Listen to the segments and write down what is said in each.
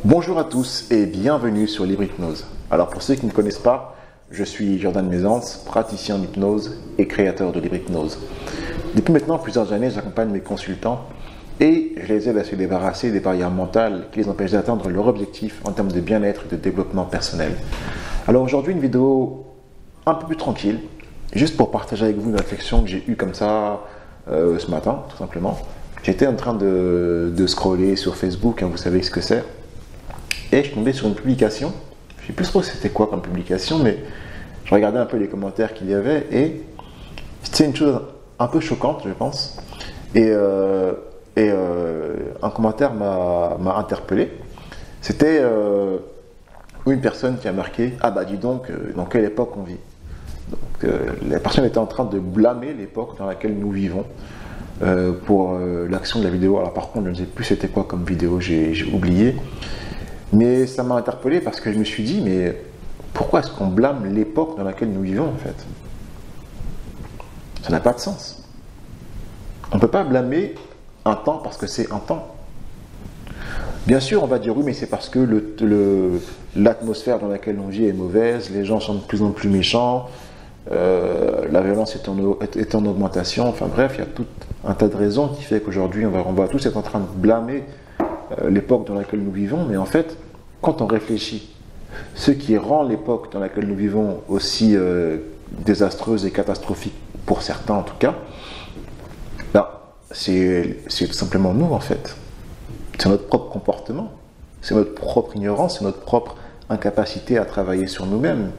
Bonjour à tous et bienvenue sur Libre Hypnose. Alors pour ceux qui ne me connaissent pas, je suis Jordan Maisance, praticien en hypnose et créateur de Libre Hypnose. Depuis maintenant plusieurs années, j'accompagne mes consultants et je les aide à se débarrasser des barrières mentales qui les empêchent d'atteindre leur objectif en termes de bien-être et de développement personnel. Alors aujourd'hui, une vidéo un peu plus tranquille, juste pour partager avec vous une réflexion que j'ai eue comme ça ce matin, tout simplement. J'étais en train de scroller sur Facebook, vous savez ce que c'est. Et je tombais sur une publication, je ne sais plus trop c'était quoi comme publication, mais je regardais un peu les commentaires qu'il y avait et c'était une chose un peu choquante, je pense. Et un commentaire m'a interpellé. C'était une personne qui a marqué « Ah bah dis donc, dans quelle époque on vit ?» Donc la personne était en train de blâmer l'époque dans laquelle nous vivons pour l'action de la vidéo. Alors par contre, je ne sais plus c'était quoi comme vidéo, j'ai oublié. Mais ça m'a interpellé parce que je me suis dit, mais pourquoi est-ce qu'on blâme l'époque dans laquelle nous vivons en fait? Ça n'a pas de sens. On ne peut pas blâmer un temps parce que c'est un temps. Bien sûr, on va dire oui, mais c'est parce que l'atmosphère dans laquelle on vit est mauvaise, les gens sont de plus en plus méchants, la violence est en augmentation, enfin bref, il y a tout un tas de raisons qui fait qu'aujourd'hui on va tous être en train de blâmer l'époque dans laquelle nous vivons, mais en fait, quand on réfléchit, ce qui rend l'époque dans laquelle nous vivons aussi désastreuse et catastrophique, pour certains en tout cas, ben, c'est tout simplement nous en fait. C'est notre propre comportement, c'est notre propre ignorance, c'est notre propre incapacité à travailler sur nous-mêmes.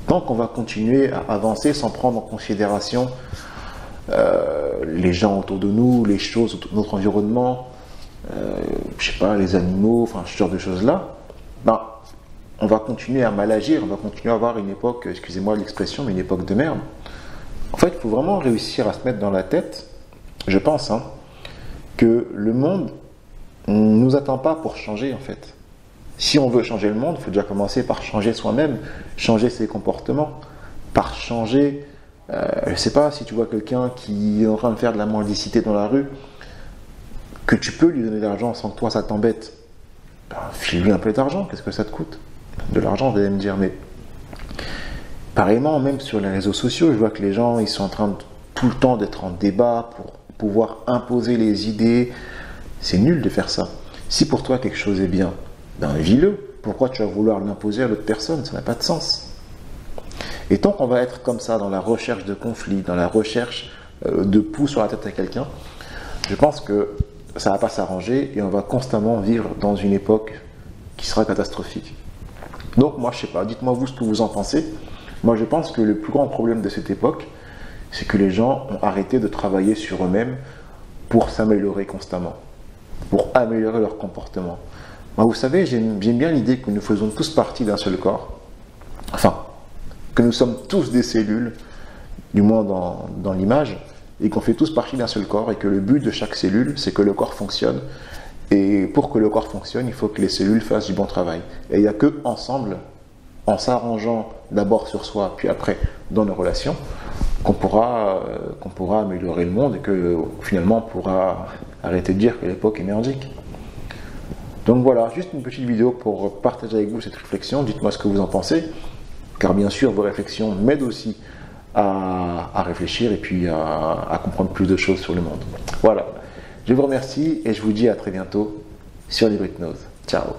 Tant qu'on va continuer à avancer sans prendre en considération les gens autour de nous, les choses autour de notre environnement, je sais pas, les animaux, enfin ce genre de choses-là, ben, on va continuer à mal agir, on va continuer à avoir une époque, excusez-moi l'expression, mais une époque de merde. En fait, il faut vraiment réussir à se mettre dans la tête, je pense, que le monde ne nous attend pas pour changer, en fait. Si on veut changer le monde, il faut déjà commencer par changer soi-même, changer ses comportements, par changer, je sais pas, si tu vois quelqu'un qui est en train de faire de la mendicité dans la rue, que tu peux lui donner de l'argent sans que toi ça t'embête, ben, file-lui un peu d'argent, qu'est-ce que ça te coûte? De l'argent, vous allez me dire, mais pareillement, même sur les réseaux sociaux, je vois que les gens, ils sont en train de, tout le temps d'être en débat pour pouvoir imposer les idées. C'est nul de faire ça. Si pour toi quelque chose est bien, ben vis-le. Pourquoi tu vas vouloir l'imposer à l'autre personne? Ça n'a pas de sens. Et tant qu'on va être comme ça, dans la recherche de conflits, dans la recherche de poux sur la tête à quelqu'un, je pense que ça ne va pas s'arranger et on va constamment vivre dans une époque qui sera catastrophique. Donc moi je sais pas, dites-moi vous ce que vous en pensez. Moi je pense que le plus grand problème de cette époque, c'est que les gens ont arrêté de travailler sur eux-mêmes pour s'améliorer constamment, pour améliorer leur comportement. Moi, vous savez, j'aime bien l'idée que nous faisons tous partie d'un seul corps, enfin, que nous sommes tous des cellules, du moins dans l'image, et qu'on fait tous partie d'un seul corps et que le but de chaque cellule, c'est que le corps fonctionne. Et pour que le corps fonctionne, il faut que les cellules fassent du bon travail. Et il n'y a que ensemble, en s'arrangeant d'abord sur soi, puis après dans nos relations, qu'on pourra améliorer le monde et que finalement on pourra arrêter de dire que l'époque est merdique. Donc voilà, juste une petite vidéo pour partager avec vous cette réflexion. Dites-moi ce que vous en pensez, car bien sûr vos réflexions m'aident aussi à réfléchir et puis à comprendre plus de choses sur le monde. Voilà, je vous remercie et je vous dis à très bientôt sur Libre Hypnose. Ciao.